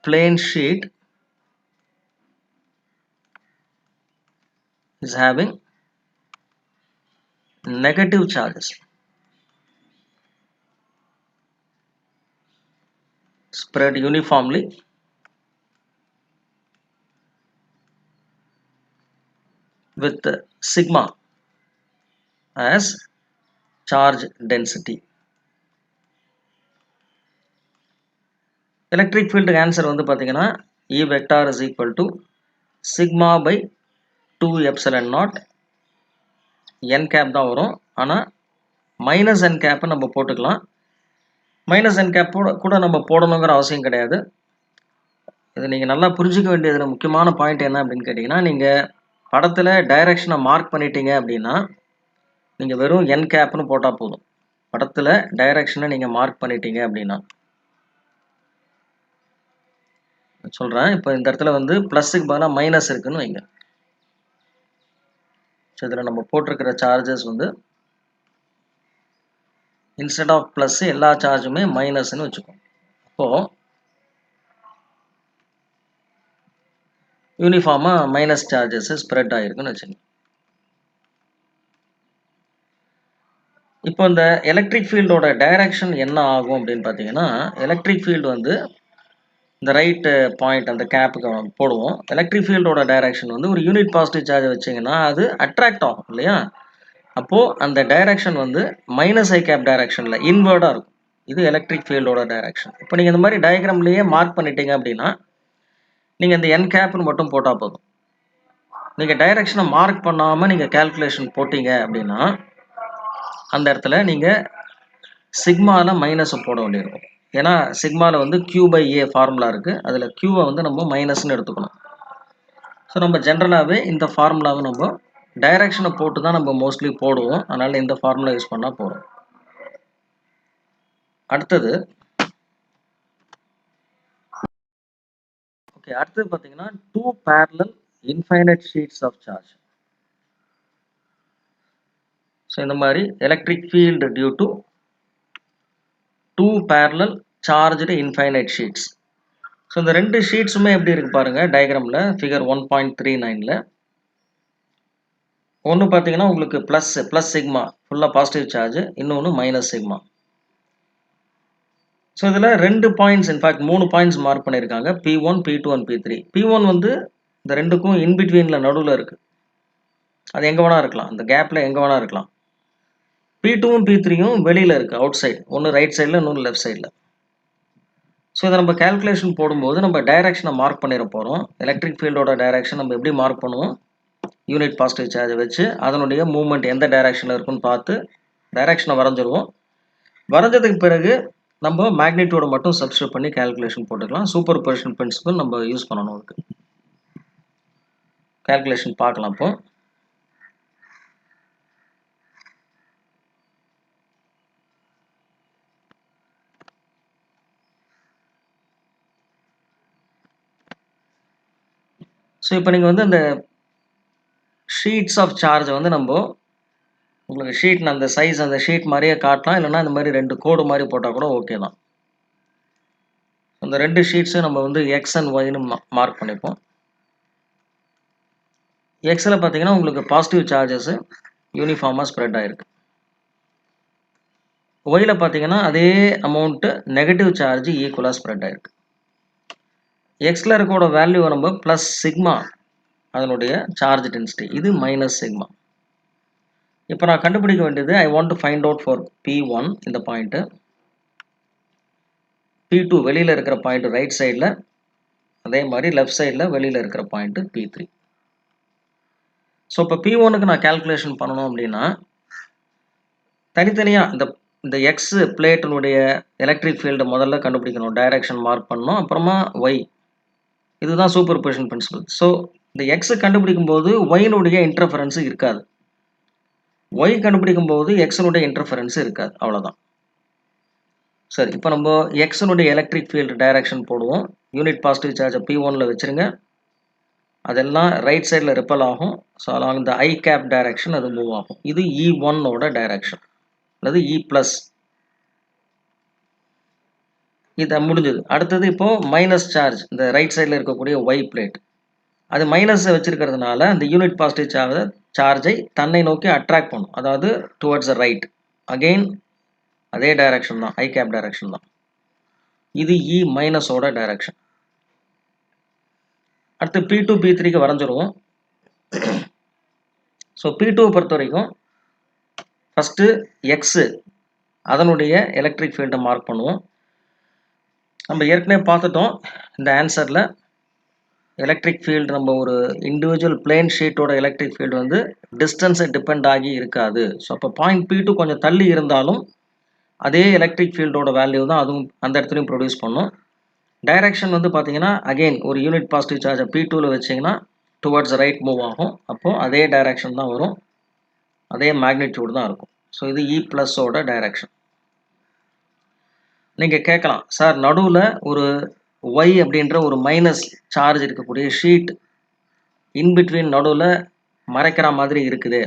[SPEAKER 1] plane sheet is having negative charges spread uniformly with sigma as charge density. Electric field answer வந்து பார்த்தீங்கன்னா E vector is equal to sigma by 2 epsilon naught n cap தான் வரும். ஆனால் மைனஸ் n cap நம்ம போட்டுக்கலாம். Minus n cap கூட நம்ம போடணுங்கிற அவசியம் கிடையாது. இது நீங்கள் நல்லா புரிஞ்சிக்க வேண்டியதில் முக்கியமான பாயிண்ட் என்ன அப்படின்னு கேட்டிங்கன்னா நீங்கள் படத்தில் டைரக்ஷனை மார்க் பண்ணிட்டீங்க அப்படின்னா நீங்கள் வெறும் n capனு போட்டால் போதும். படத்தில் டைரக்ஷனை நீங்கள் மார்க் பண்ணிட்டீங்க அப்படின்னா சொல்கிறேன். இப்போ இந்த இடத்துல வந்து ப்ளஸுக்கு பதிலாக மைனஸ் இருக்குன்னு வைங்க. ஸோ இதில் நம்ம போட்டிருக்கிற சார்ஜஸ் வந்து இன்ஸ்டெட் ஆஃப் ப்ளஸ் எல்லா சார்ஜுமே மைனஸ்ன்னு வச்சுக்கோம். அப்போது யூனிஃபார்மாக மைனஸ் சார்ஜஸ் ஸ்ப்ரெட் ஆகிருக்குன்னு வச்சுங்க. இப்போ இந்த எலக்ட்ரிக் ஃபீல்டோட டைரக்ஷன் என்ன ஆகும் அப்படின்னு பார்த்தீங்கன்னா, எலக்ட்ரிக் ஃபீல்டு வந்து இந்த ரைட்டு பாயிண்ட் அந்த கேப்புக்கு போடுவோம். எலக்ட்ரிக் ஃபீல்டோட டைரக்ஷன் வந்து ஒரு யூனிட் பாசிட்டிவ் சார்ஜ் வச்சிங்கன்னா அது அட்ராக்ட் ஆகும் இல்லையா? அப்போது அந்த டைரக்ஷன் வந்து மைனஸ் ஐ கேப் டைரக்ஷனில் இன்வர்டாக இருக்கும். இது எலக்ட்ரிக் ஃபீல்டோட டைரக்ஷன். இப்போ நீங்கள் இந்த மாதிரி டயக்ராம்லேயே மார்க் பண்ணிட்டீங்க அப்படின்னா, நீங்கள் இந்த என் கேப்னு மட்டும் போட்டால் போதும். நீங்கள் டைரக்ஷனை மார்க் பண்ணாமல் நீங்கள் கேல்குலேஷன் போட்டீங்க அப்படின்னா, அந்த இடத்துல நீங்கள் சிக்மாவில் மைனஸை போட வேண்டியிருக்கும். ஏன்னா சிக்மாவில் வந்து Q/A ஃபார்முலா இருக்குது. அதில் Qவை வந்து நம்ம மைனஸ்ன்னு எடுத்துக்கணும். ஸோ நம்ம ஜென்ரலாகவே இந்த ஃபார்முலாவை நம்ம டைரக்ஷனை போட்டு தான் நம்ம மோஸ்ட்லி போடுவோம். அதனால் இந்த ஃபார்முலா யூஸ் பண்ணால் போதும். அடுத்தது அடுத்தது பார்த்தீங்கன்னா 2 parallel infinite sheets of charge. So இந்த மாதிரி electric field due to 2 parallel charged infinite sheets. So இந்த ரெண்டு ஷீட்ஸுமே எப்படி இருக்கு பாருங்க டயக்ராமில் ஃபிகர் 1.39ல். ஒன்று பார்த்தீங்கன்னா உங்களுக்கு ப்ளஸ் சிக்மா ஃபுல்லாக பாசிட்டிவ் சார்ஜ், இன்னொன்று மைனஸ் சிக்மா. ஸோ இதில் 2 பாயிண்ட்ஸ், இன்ஃபேக்ட் 3 பாயிண்ட்ஸ் மார்க் பண்ணியிருக்காங்க, P1, P2 and P3. P1 வந்து இந்த ரெண்டுக்கும் இன்பிட்வீனில் நடுவில் இருக்குது. அது எங்கே வேணா இருக்கலாம், அந்த கேப்பில் எங்கே வேணா இருக்கலாம். P2வும் P3யும் வெளியில் இருக்குது, அவுட் சைடு. ஒன்று ரைட் சைடில், இன்னொன்று லெஃப்ட் சைடில். ஸோ இதை நம்ம கேல்குலேஷன் போடும்போது நம்ம டைரக்ஷனை மார்க் பண்ணிட போகிறோம். எலக்ட்ரிக் ஃபீல்டோட டைரக்ஷன் நம்ம எப்படி மார்க் பண்ணுவோம்? யூனிட் பாசிட்டிவ் சார்ஜை வச்சு அதனுடைய மூவ்மெண்ட் எந்த டைரக்ஷனில் இருக்குன்னு பார்த்து டைரக்ஷனை வரைஞ்சிருவோம். வரைஞ்சதுக்கு பிறகு நம்ம மேக்னிடியூடை மட்டும் சப்ஸ்டியூட் பண்ணி கேல்குலேஷன் போட்டுக்கலாம். சூப்பர் பொசிஷன் பிரின்சிபல் நம்ம யூஸ் பண்ணணும். அதுக்கு கேல்குலேஷன் பார்க்கலாம். இப்போ இப்போ நீங்கள் வந்து அந்த ஷீட்ஸ் ஆஃப் சார்ஜை வந்து நம்ம உங்களுக்கு ஷீட் அந்த சைஸ் அந்த ஷீட் மாதிரியே காட்டலாம், இல்லைனா இந்த மாதிரி 2 கோடு மாதிரி போட்டால் கூட ஓகே தான். அந்த 2 ஷீட்ஸும் நம்ம வந்து எக்ஸ் அண்ட் ஒய்னு மார்க் பண்ணிப்போம். எக்ஸில் பார்த்தீங்கன்னா உங்களுக்கு பாசிட்டிவ் சார்ஜஸ் யூனிஃபார்மாக ஸ்ப்ரெட் ஆகிருக்கு. ஒயில் பார்த்தீங்கன்னா அதே அமௌண்ட்டு நெகட்டிவ் சார்ஜ் ஈக்குவலாக ஸ்ப்ரெட் ஆகிருக்கு. எக்ஸில் இருக்கோட வேல்யூ நம்ம ப்ளஸ் சிக்மா அதனுடைய சார்ஜ் டென்சிட்டி, இது மைனஸ் சிக்மா. இப்போ நான் கண்டுபிடிக்க வேண்டியது I want to find out for P1 இந்த பாயிண்ட்டு, P2 வெளியில் இருக்கிற பாயிண்ட் ரைட் சைடில், அதே மாதிரி லெஃப்ட் சைடில் வெளியில் இருக்கிற பாயிண்ட்டு P3. ஸோ இப்போ P1க்கு நான் கேல்குலேஷன் பண்ணணும் அப்படின்னா தனித்தனியாக இந்த எக்ஸ் பிளேட்டினுடைய எலக்ட்ரிக் ஃபீல்டை முதல்ல கண்டுபிடிக்கணும், டைரக்ஷன் மார்க் பண்ணணும். அப்புறமா ஒய், இதுதான் சூப்பர் பொசிஷன் பிரின்சிபல். ஸோ இந்த எக்ஸை கண்டுபிடிக்கும் போது ஒயினுடைய இன்டர்ஃபரன்ஸு இருக்காது, ஒய் கண்டுபிடிக்கும் போது எக்ஸனுடைய இன்டர்ஃபரன்ஸு இருக்காது, அவ்வளோதான். சரி, இப்போ நம்ம எக்ஸனுடைய எலக்ட்ரிக் ஃபீல்டு டைரக்ஷன் போடுவோம். யூனிட் பாசிட்டிவ் சார்ஜை P1ல் வச்சுருங்க. அதெல்லாம் ரைட் சைடில் ரிப்பல் ஆகும். ஸோ அலாங் இந்த ஐ கேப் டைரக்ஷன் அது மூவ் ஆகும். இது E1ஓட டைரக்ஷன், அல்லது E+. இது முடிஞ்சது. அடுத்தது இப்போது மைனஸ் சார்ஜ், இந்த ரைட் சைடில் இருக்கக்கூடிய ஒய் பிளேட், அது மைனஸை வச்சுருக்கிறதுனால அந்த யூனிட் பாசிட்டிவ் சார்ஜை தன்னை நோக்கி அட்ராக்ட் பண்ணும், அதாவது டுவர்ட்ஸ் த ரைட். அகெயின் அதே டைரக்ஷன் தான், ஐ கேப் டைரக்ஷன் தான். இது E- டைரக்ஷன். அடுத்து P2 P3க்கு வரைஞ்சிருவோம். ஸோ P2 பொறுத்த வரைக்கும் ஃபஸ்ட்டு எக்ஸு அதனுடைய எலக்ட்ரிக் ஃபீல்டை மார்க் பண்ணுவோம். நம்ம ஏற்கனவே பார்த்துட்டோம் இந்த ஆன்சரில், எலக்ட்ரிக் ஃபீல்டு நம்ம ஒரு இண்டிவிஜுவல் பிளேன் ஷீட்டோட எலக்ட்ரிக் ஃபீல்டு வந்து டிஸ்டன்ஸை டிபெண்ட் ஆகி இருக்காது. ஸோ அப்போ பாயிண்ட் P2 கொஞ்சம் தள்ளி இருந்தாலும் அதே எலக்ட்ரிக் ஃபீல்டோட வேல்யூ தான் அதுவும் அந்த இடத்துலையும் ப்ரொடியூஸ் பண்ணும். டைரக்ஷன் வந்து பார்த்தீங்கன்னா அகெயின் ஒரு யூனிட் பாசிட்டிவ் சார்ஜை P2ல் வச்சிங்கன்னா டுவர்ட்ஸ் ரைட் மூவ் ஆகும். அப்போது அதே டைரக்ஷன் தான் வரும், அதே மேக்னிடியூட் தான் இருக்கும். ஸோ இது E+ஓட டைரக்ஷன். நீங்கள் கேட்கலாம், சார் நடுவில் ஒரு ஒய் அப்படின்ற ஒரு மைனஸ் சார்ஜ் இருக்கக்கூடிய ஷீட் இன்பிட்வீன் நடுவில் மறைக்கிற மாதிரி இருக்குது,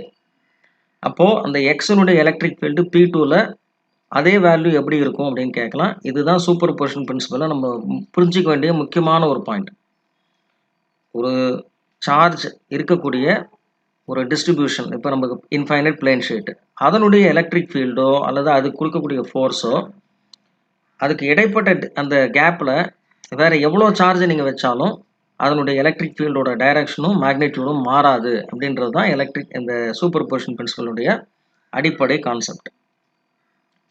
[SPEAKER 1] அப்போது அந்த எக்ஸனுடைய எலக்ட்ரிக் ஃபீல்டு P2ல் அதே வேல்யூ எப்படி இருக்கும் அப்படின்னு கேட்கலாம். இதுதான் சூப்பர் பொசிஷன் பிரின்சிபலில் நம்ம புரிஞ்சிக்க வேண்டிய முக்கியமான ஒரு பாயிண்ட். ஒரு சார்ஜ் இருக்கக்கூடிய ஒரு டிஸ்ட்ரிபியூஷன், இப்போ நமக்கு இன்ஃபைனைட் பிளேன் ஷீட், அதனுடைய எலக்ட்ரிக் ஃபீல்டோ அல்லது அதுக்கு கொடுக்கக்கூடிய ஃபோர்ஸோ, அதுக்கு இடைப்பட்ட அந்த கேப்பில் வேறு எவ்வளோ சார்ஜ் நீங்கள் வச்சாலும் அதனுடைய எலக்ட்ரிக் ஃபீல்டோட டைரக்ஷனும் மேக்னிடியூடும் மாறாது அப்படின்றது தான் இந்த சூப்பர் பொசிஷன் பிரின்சிபலுடைய அடிப்படை கான்செப்ட்.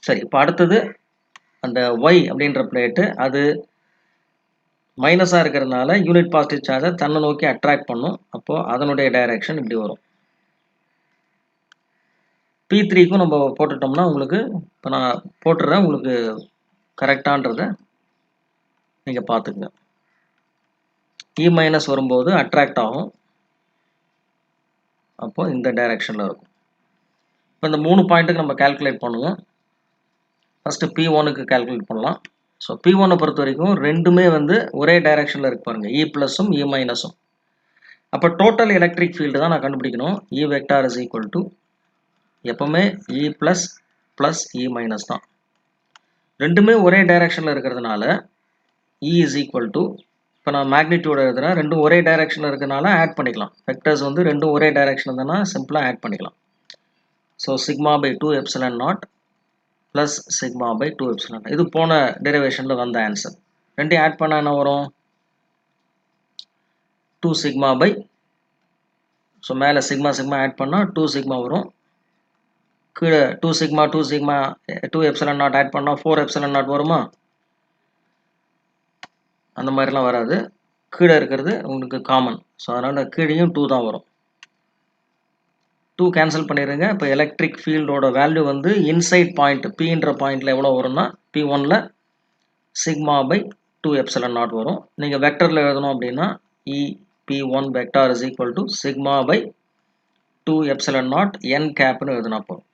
[SPEAKER 1] சரி, இப்போ அடுத்தது அந்த ஒய் அப்படின்ற பிளேட்டு அது மைனஸாக இருக்கிறதுனால யூனிட் பாசிட்டிவ் சார்ஜை தன்னை நோக்கி அட்ராக்ட் பண்ணும். அப்போது அதனுடைய டைரக்ஷன் இப்படி வரும். P3க்கும் நம்ம போட்டுட்டோம்னா உங்களுக்கு இப்போ நான் போட்டுடுறேன், உங்களுக்கு கரெக்டான்றதை நீங்கள் பார்த்துக்குங்க. E மைனஸ் வரும்போது அட்ராக்ட் ஆகும், அப்போது இந்த டைரக்ஷனில் இருக்கும். இப்போ இந்த 3 பாயிண்ட்டுக்கு நம்ம கால்குலேட் பண்ணுவோம். ஃபஸ்ட்டு P1க்கு கால்குலேட் பண்ணலாம். ஸோ P1 பொறுத்த வரைக்கும் ரெண்டுமே ஒரே டைரக்ஷனில் இருக்கு பாருங்கள், E ப்ளஸும் E மைனஸும். அப்போ டோட்டல் எலக்ட்ரிக் ஃபீல்டு தான் நான் கண்டுபிடிக்கணும். E vector is equal to எப்பவுமே E plus plus E minus தான். ரெண்டுமே ஒரே டைரக்ஷனில் இருக்கிறதுனால E இஸ் ஈக்குவல் டு, இப்போ நான் மேக்னிடியூட் எழுதுறேன், ரெண்டும் ஒரே டைரக்ஷனில் இருக்கிறதுனால ஆட் பண்ணிக்கலாம். வெக்டர்ஸ் ரெண்டும் ஒரே டைரக்ஷன் இருந்ததுன்னா சிம்பிளாக ஆட் பண்ணிக்கலாம். So sigma by 2 epsilon naught plus sigma by 2 epsilon. இது போன டெரிவேஷனில் வந்த ஆன்சர். ரெண்டையும் ஆட் பண்ணால் என்ன வரும்? 2 சிக்மா பை, ஸோ மேலே சிக்மா சிக்மா ஆட் பண்ணால் 2 சிக்மா வரும். கீழே 2 சிக்மா 2 எப்சிலன் நாட் ஆட் பண்ணால் 4 எப்சிலன் நாட் வருமா? அந்த மாதிரிலாம் வராது. கீழே இருக்கிறது உங்களுக்கு காமன். ஸோ அதனால் கீழேயும் 2 தான் வரும். 2 கேன்சல் பண்ணிடுங்க. இப்போ எலக்ட்ரிக் ஃபீல்டோட வேல்யூ இன்சைட் பாயிண்ட் Pன்ற பாயிண்டில் எவ்வளோ வரும்னா P1ல் சிக்மா பை 2 எப்சிலன் நாட் வரும். நீங்கள் வெக்டரில் எழுதணும் அப்படின்னா E P1 vector is equal to sigma by 2 epsilon naught n கேப்னு எழுதினா போதும்.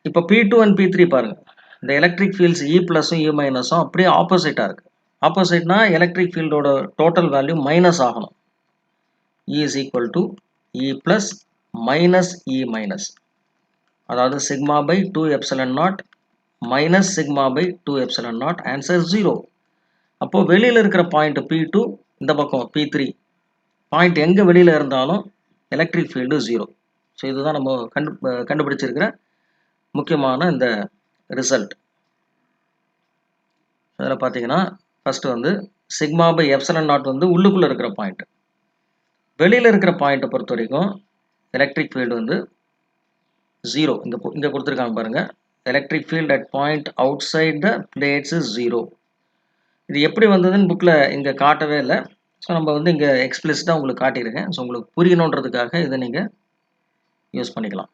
[SPEAKER 1] இப்போ P2 அண்ட் P3 பாருங்கள், இந்த எலக்ட்ரிக் ஃபீல்ட்ஸ் E ப்ளஸும் E மைனஸும் அப்படியே ஆப்போசிட்டாக இருக்குது. ஆப்போசிட்னா எலக்ட்ரிக் ஃபீல்டோட டோட்டல் வேல்யூ மைனஸ் ஆகணும். E is equal to E plus minus E minus, அதாவது sigma by 2 epsilon naught minus sigma by 2 epsilon naught, answer 0. அப்போது வெளியில் இருக்கிற பாயிண்ட் P2, இந்த பக்கம் P3 பாயிண்ட் எங்கே வெளியில் இருந்தாலும் எலக்ட்ரிக் ஃபீல்டு 0. ஸோ இதுதான் நம்ம கண்டுபிடிச்சிருக்கிற முக்கியமான இந்த ரிசல்ட். அதில் பார்த்தீங்கன்னா first sigma by epsilon naught உள்ளுக்குள்ளே இருக்கிற பாயிண்ட். வெளியில் இருக்கிற பாயிண்ட்டை பொறுத்த வரைக்கும் எலக்ட்ரிக் ஃபீல்டு 0. இங்கே கொடுத்துருக்காங்க பாருங்கள், electric field at point outside the plates is 0. இது எப்படி வந்ததுன்னு புக்கில் இங்கே காட்டவே இல்லை. ஸோ நம்ம இங்கே எக்ஸ்பிளிசிட்டாக உங்களுக்கு காட்டியிருக்கேன். ஸோ உங்களுக்கு புரியணுன்றதுக்காக இதை நீங்கள் யூஸ் பண்ணிக்கலாம்.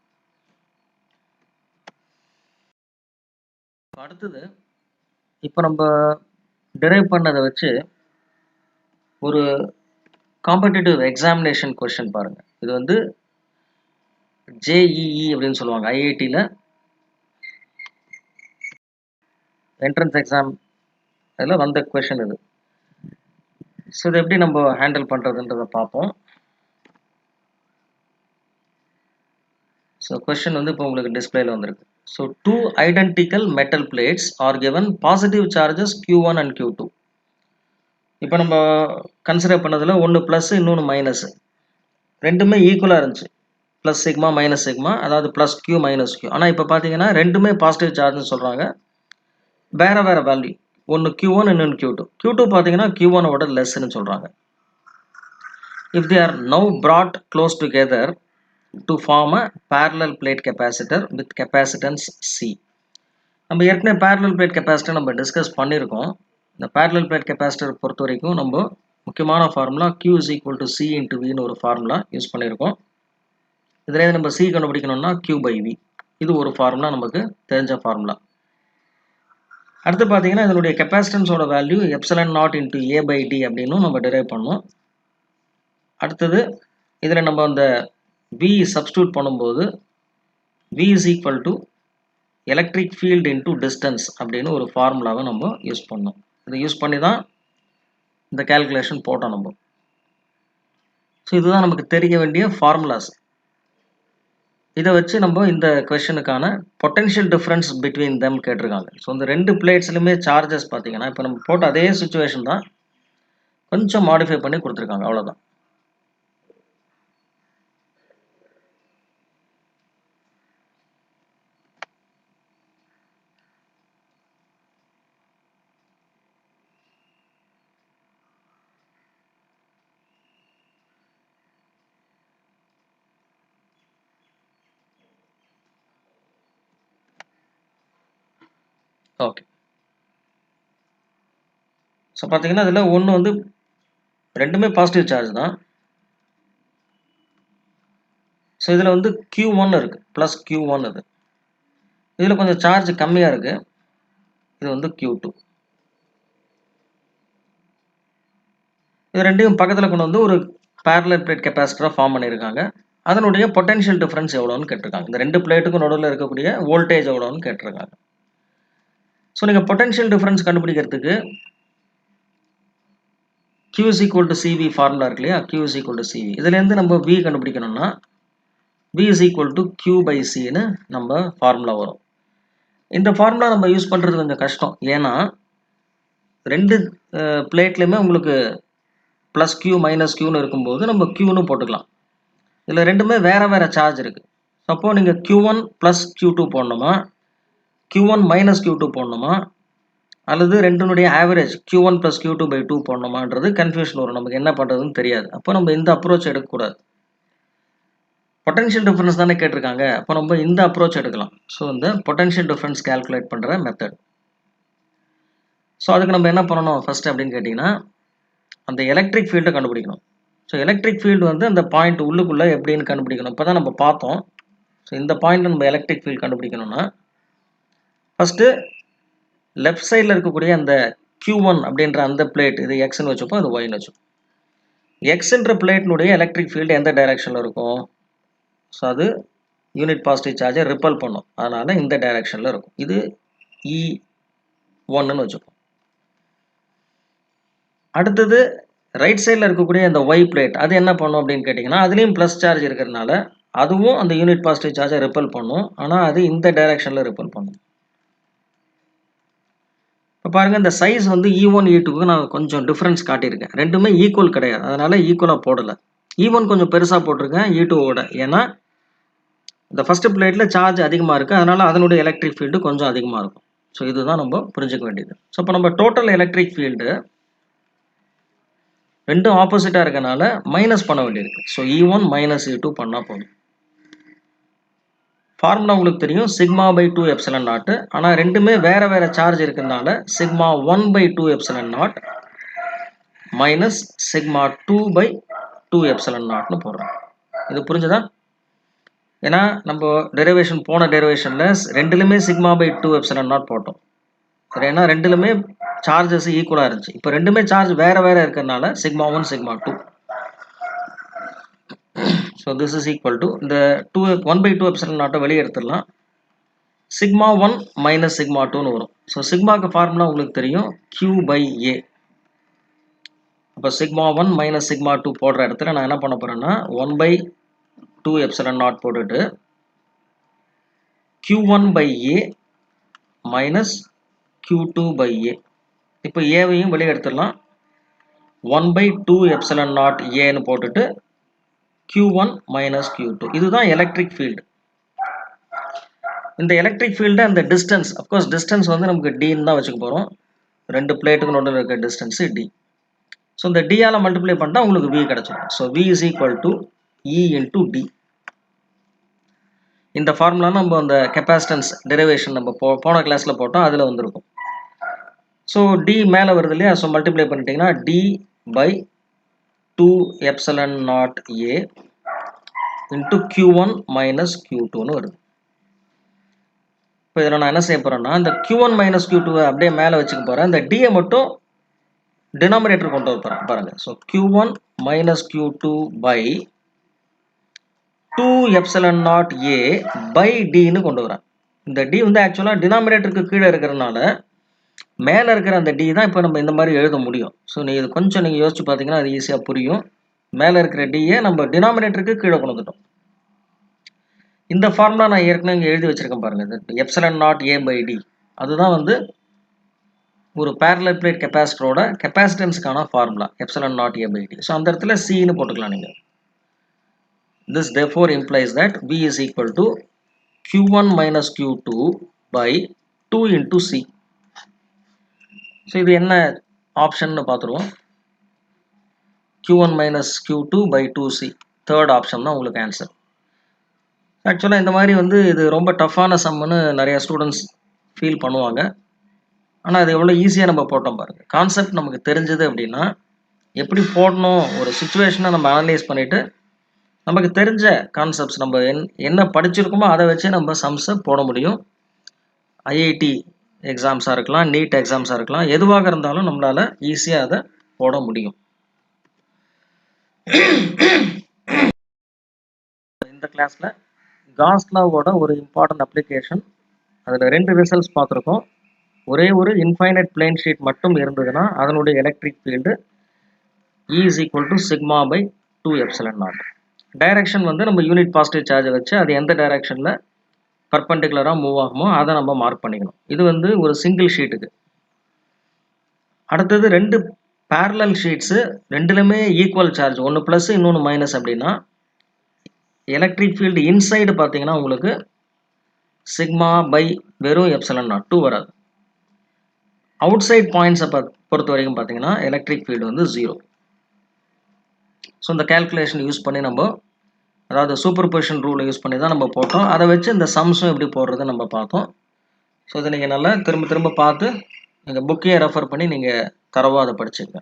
[SPEAKER 1] அடுத்தது இப்போ நம்ம டிரைவ் பண்ணதை வச்சு ஒரு காம்படிட்டிவ் எக்ஸாமினேஷன் கொஸ்டின் பாருங்கள். இது JEE அப்படின்னு சொல்லுவாங்க, IITயில் என்ட்ரன்ஸ் எக்ஸாம் இதில் வந்த கொஸ்டின் இது. ஸோ இதை எப்படி நம்ம ஹேண்டில் பண்ணுறதுன்றதை பார்ப்போம். ஸோ கொஸ்டின் இப்போ உங்களுக்கு டிஸ்பிளேல வந்திருக்கு. So 2 identical metal plates are given positive charges Q1 and Q2. இப்போ நம்ம கன்சிடர் பண்ணதில் ஒன்று ப்ளஸ் இன்னொன்று மைனஸ், ரெண்டுமே ஈக்குவலாக இருந்துச்சு, ப்ளஸ் சிக்மா மைனஸ் சிக்மா, அதாவது ப்ளஸ் Q மைனஸ் Q. ஆனால் இப்போ பார்த்தீங்கன்னா ரெண்டுமே பாசிட்டிவ் சார்ஜ்னு சொல்கிறாங்க, வேறு வேறு வேல்யூ. ஒன்று Q1 இன்னொன்று Q2. Q2 பார்த்தீங்கன்னா Q1ஓட லெஸ்ன்னு சொல்கிறாங்க. If they are now brought close together to form a parallel plate capacitor with capacitance C. நம்ம ஏற்கனவே parallel plate capacitor நம்ம டிஸ்கஸ் பண்ணியிருக்கோம். இந்த parallel plate capacitor பொறுத்த வரைக்கும் நம்ம முக்கியமான formula Q is equal to C into Vன்னு ஒரு ஃபார்முலா யூஸ் பண்ணியிருக்கோம். இதில் நம்ம C கண்டுபிடிக்கணும்னா Q by V. இது ஒரு ஃபார்முலா நமக்கு தெரிஞ்ச ஃபார்முலா. அடுத்து பார்த்தீங்கன்னா இதனுடைய கெப்பாசிட்டன்ஸோட value epsilon naught into A by D அப்படின்னு நம்ம டிரைவ் பண்ணோம். அடுத்தது இதில் நம்ம அந்த V சப்ஸ்டியூட் பண்ணும்போது V is equal to electric field into distance அப்படின்னு ஒரு ஃபார்முலாவை நம்ம யூஸ் பண்ணோம். இதை யூஸ் பண்ணி தான் இந்த கேல்குலேஷன் போட்டோம் நம்ம. ஸோ இதுதான் நமக்கு தெரிய வேண்டிய ஃபார்முலாஸ். இதை வச்சு நம்ம இந்த கொஸ்டினுக்கான பொட்டென்ஷியல் டிஃப்ரென்ஸ் பிட்வீன் தெம் கேட்டிருக்காங்க. ஸோ இந்த ரெண்டு பிளேட்ஸ்லையுமே சார்ஜஸ் பார்த்தீங்கன்னா இப்போ நம்ம போட்ட அதே சுச்சுவேஷன் தான், கொஞ்சம் மாடிஃபை பண்ணி கொடுத்துருக்காங்க, அவ்வளோதான். ஓகே. ஸோ பார்த்தீங்கன்னா இதில் ஒன்று வந்து ரெண்டுமே பாசிட்டிவ் சார்ஜ் தான். ஸோ இதில் வந்து Q1 இருக்குது, ப்ளஸ் Q1 இது. இதில் கொஞ்சம் சார்ஜ் கம்மியாக இருக்குது, இது வந்து Q2. இது ரெண்டையும் பக்கத்தில் கொண்டு வந்து ஒரு பேரலல் பிளேட் கெப்பாசிட்டராக ஃபார்ம் பண்ணியிருக்காங்க. அதனுடைய பொட்டன்ஷியல் டிஃபரன்ஸ் எவ்வளோன்னு கேட்டிருக்காங்க. இந்த ரெண்டு பிளேட்டுக்கும் நடுவில் இருக்கக்கூடிய வோல்டேஜ் எவ்வளோன்னு கேட்டிருக்காங்க. ஸோ நீங்கள் பொட்டன்ஷியல் டிஃபரன்ஸ் கண்டுபிடிக்கிறதுக்கு Q is equal to CV formula இருக்கு இல்லையா, Q is equal to CV. இதுலேருந்து நம்ம V கண்டுபிடிக்கணும்னா V is equal to Q by Cன்னு நம்ம ஃபார்முலா வரும். இந்த ஃபார்முலா நம்ம யூஸ் பண்ணுறது கொஞ்சம் கஷ்டம். ஏன்னா ரெண்டு பிளேட்லையுமே உங்களுக்கு ப்ளஸ் Q மைனஸ் Qன்னு இருக்கும்போது நம்ம Qன்னு போட்டுக்கலாம். இதில் ரெண்டுமே வேறு வேறு சார்ஜ் இருக்குது. அப்போது நீங்கள் Q1 ப்ளஸ் Q2 போடணுமா, Q1 மைனஸ் Q2 போடணுமா, அல்லது ரெண்டுனுடைய average Q1 plus Q2 by 2 போடணுமான்றது கன்ஃபியூஷன் வரும். நமக்கு என்ன பண்ணுறதுன்னு தெரியாது. அப்போ நம்ம இந்த அப்ரோச் எடுக்கக்கூடாது. பொட்டன்ஷியல் டிஃபரன்ஸ் தானே கேட்டிருக்காங்க, அப்போ நம்ம இந்த அப்ரோச் எடுக்கலாம். ஸோ இந்த பொட்டன்ஷியல் டிஃபரன்ஸ் கால்குலேட் பண்ணுற மெத்தட். ஸோ அதுக்கு நம்ம என்ன பண்ணணும் ஃபஸ்ட்டு அப்படின்னு கேட்டிங்கன்னா, அந்த எலக்ட்ரிக் ஃபீல்டை கண்டுபிடிக்கணும். ஸோ எலக்ட்ரிக் ஃபீல்டு வந்து அந்த பாயிண்ட் உள்ளுக்குள்ளே எப்படின்னு கண்டுபிடிக்கணும். இப்போ தான் நம்ம பார்த்தோம். ஸோ இந்த பாயிண்ட் நம்ம எலக்ட்ரிக் ஃபீல்டு கண்டுபிடிக்கணும்னா ஃபஸ்ட்டு லெஃப்ட் சைடில் இருக்கக்கூடிய அந்த Q1 அப்படின்ற அந்த பிளேட், இது எக்ஸ்ன்னு வச்சுப்போம், அது ஒய்ன்னு வச்சுப்போம். எக்ஸ்ன்ற பிளேட்னுடைய எலக்ட்ரிக் ஃபீல்டு எந்த டைரக்ஷனில் இருக்கும்? ஸோ அது யூனிட் பாசிட்டிவ் சார்ஜை ரிப்பல் பண்ணும், அதனால் இந்த டைரக்ஷனில் இருக்கும். இது E1ன்னு வச்சுப்போம். அடுத்தது ரைட் சைடில் இருக்கக்கூடிய அந்த ஒய் பிளேட், அது என்ன பண்ணும் அப்படின்னு கேட்டிங்கன்னா, அதுலேயும் ப்ளஸ் சார்ஜ் இருக்கிறதுனால அதுவும் அந்த யூனிட் பாசிட்டிவ் சார்ஜை ரிப்பல் பண்ணும், ஆனால் அது இந்த டைரக்ஷனில் ரிப்பல் பண்ணும். இப்போ பாருங்கள், இந்த சைஸ் வந்து E1 E2க்கு நான் கொஞ்சம் டிஃப்ரென்ஸ் காட்டியிருக்கேன். ரெண்டுமே ஈக்குவல் கிடையாது, அதனால் ஈக்குவலாக போடலை. E1 கொஞ்சம் பெருசாக போட்டிருக்கேன் E2ஓட, ஏன்னா இந்த ஃபஸ்ட்டு பிளேட்டில் சார்ஜ் அதிகமாக இருக்குது, அதனால் அதனுடைய எலக்ட்ரிக் ஃபீல்டு கொஞ்சம் அதிகமாக இருக்கும். ஸோ இதுதான் நம்ம புரிஞ்சுக்க வேண்டியது. ஸோ இப்போ நம்ம டோட்டல் எலக்ட்ரிக் ஃபீல்டு ரெண்டும் ஆப்போசிட்டாக இருக்கனால மைனஸ் பண்ண வேண்டியிருக்கு. ஸோ E1 மைனஸ் E2 பண்ணால் போதும். ஃபார்முலா உங்களுக்கு தெரியும், சிக்மா பை 2 எப்சிலன் நாட். ஆனால் ரெண்டுமே வேறு வேறு சார்ஜ் இருக்கிறதுனால sigma 1 by 2 epsilon naught minus sigma 2 by 2 epsilon நாட்னு போடுறோம். இது புரிஞ்சுதா? ஏன்னா நம்ம டெரிவேஷன் போன டெரிவேஷனில் ரெண்டுலையுமே சிக்மா பை 2 எப்சிலன் நாட் போட்டோம். ஏன்னா ரெண்டுலுமே சார்ஜஸ் ஈக்குவலாக இருந்துச்சு. இப்போ ரெண்டுமே சார்ஜ் வேறு வேறு இருக்கிறதுனால sigma 1 sigma 2. So this is equal to இந்த 1 பை 2 எப்சிலன் நாட்டை வெளியே எடுத்துடலாம். சிக்மா 1 மைனஸ் சிக்மா 2ன்னு வரும். ஸோ சிக்மாக்கு ஃபார்முலா உங்களுக்கு தெரியும், Q பை A. அப்போ சிக்மா 1 மைனஸ் சிக்மா 2 போடுற இடத்துல நான் என்ன பண்ண போகிறேன்னா 1 பை 2 எப்சிலன் நாட் போட்டுட்டு Q1 by A minus Q2 by A. இப்போ ஏவையும் வெளியே எடுத்துடலாம். 1 பை 2 எப்சிலன் நாட் ஏன்னு போட்டுட்டு Q1 மைனஸ் Q2. இதுதான் எலக்ட்ரிக் ஃபீல்டு. இந்த எலக்ட்ரிக் ஃபீல்டு அந்த டிஸ்டன்ஸ், அஃப்கோர்ஸ் டிஸ்டன்ஸ் வந்து நமக்கு டின்னு தான் வச்சுக்க போகிறோம். ரெண்டு பிளேட்டுக்கு நடுவில் இருக்க டிஸ்டன்ஸு டி. ஸோ இந்த டியால் மல்டிப்ளை பண்ணிட்டா உங்களுக்கு V கிடச்சிடும். So V is equal to E into d. இந்த ஃபார்முலா நம்ம அந்த கெப்பாசிட்டன்ஸ் டெரிவேஷன் நம்ம போன கிளாஸில் போட்டோம், அதில் வந்துருக்கும். ஸோ டி மேலே வருது இல்லையா, ஸோ மல்டிப்ளை பண்ணிட்டீங்கன்னா D by 2 epsilon naught A into Q1 minus Q2ன்னு வருது. இப்போ இதில் நான் என்ன செய்ய போகிறேன்னா, இந்த Q1 மைனஸ் Q2 அப்படியே மேலே வச்சுக்க போகிறேன். இந்த டியை மட்டும் டினாமினேட்டர் கொண்டு வர போகிறேன் பாருங்கள். So Q1 minus Q2 by 2 epsilon naught A by டின்னு கொண்டு வரேன். இந்த டி வந்து ஆக்சுவலாக டினாமினேட்டருக்கு கீழே இருக்கிறதுனால மேலே இருக்கிற அந்த டி தான் இப்போ நம்ம இந்த மாதிரி எழுத முடியும். ஸோ இது கொஞ்சம் நீங்கள் யோசிச்சு பார்த்தீங்கன்னா அது ஈஸியாக புரியும். மேலே இருக்கிற டியை நம்ம டினாமினேட்டருக்கு கீழே கொண்டு வந்துட்டோம். இந்த ஃபார்முலா நான் ஏற்கனவே இங்கே எழுதி வச்சிருக்கேன் பாருங்கள், epsilon naught A by D. அதுதான் வந்து ஒரு parallel plate கெப்பாசிட்டரோட கெப்பாசிட்டன்ஸ்க்கான formula epsilon naught A by D. So அந்த இடத்துல சின்னு போட்டுக்கலாம் நீங்கள். This therefore implies that V is equal to Q1 minus Q2 by 2 into C. So இது என்ன ஆப்ஷன்னு பார்த்துருவோம். Q1 minus Q2 by 2C, third option தான் உங்களுக்கு ஆன்சர். ஆக்சுவலாக இந்த மாதிரி வந்து இது ரொம்ப டஃப்பான சம்முன்னு நிறைய ஸ்டூடெண்ட்ஸ் ஃபீல் பண்ணுவாங்க. ஆனால் அது எவ்வளோ ஈஸியாக நம்ம போட்டோம் பாருங்கள். கான்செப்ட் நமக்கு தெரிஞ்சது அப்படின்னா எப்படி போடணும், ஒரு சுச்சுவேஷனை நம்ம அனலைஸ் பண்ணிவிட்டு நமக்கு தெரிஞ்ச கான்செப்ட்ஸ் நம்ம என்ன படிச்சிருக்கோமோ அதை வச்சு நம்ம சம்ஸை போட முடியும். ஐஐடி எக்ஸாம்ஸாக இருக்கலாம், நீட் எக்ஸாம்ஸாக இருக்கலாம், எதுவாக இருந்தாலும் நம்மளால் ஈஸியாக அதை போட முடியும். இந்த கிளாஸில் காஸ் லாவோட ஒரு இம்பார்ட்டன்ட் அப்ளிகேஷன், அதில் 2 ரிசல்ட்ஸ் பார்த்துருக்கோம். ஒரே ஒரு இன்ஃபைனைட் பிளேன் ஷீட் மட்டும் இருந்ததுன்னா அதனுடைய electric field E is equal to sigma by 2 epsilon naught. Direction வந்து நம்ம யூனிட் பாசிட்டிவ் சார்ஜை வச்சு அது எந்த டைரக்ஷனில் பர்பண்டிகுலராக மூவ் ஆகுமோ அதை நம்ம மார்க் பண்ணிக்கணும். இது வந்து ஒரு சிங்கிள் ஷீட்டுக்கு. அடுத்தது 2 பேரலல் ஷீட்ஸு, ரெண்டுலையுமே ஈக்குவல் சார்ஜ், ஒன்று ப்ளஸ் இன்னொன்று மைனஸ் அப்படின்னா எலக்ட்ரிக் ஃபீல்டு இன்சைடு பார்த்தீங்கன்னா உங்களுக்கு சிக்மா பை வெறும் எப்சிலன் நாட் 2 வராது. அவுட் சைட் பாயிண்ட்ஸை பொறுத்த வரைக்கும் பார்த்தீங்கன்னா எலக்ட்ரிக் ஃபீல்டு வந்து 0. ஸோ இந்த கேல்குலேஷன் யூஸ் பண்ணி நம்ம, அதாவது சூப்பர் பொசிஷன் ரூலை யூஸ் பண்ணி தான் நம்ம போட்டோம். அதை வச்சு இந்த சம்ஸும் எப்படி போடுறது நம்ம பார்த்தோம். ஸோ இதை நீங்கள் நல்லா திரும்ப திரும்ப பார்த்து நீங்கள் புக்கையே ரெஃபர் பண்ணி நீங்கள் தரவாக அதை படிச்சுக்கங்க.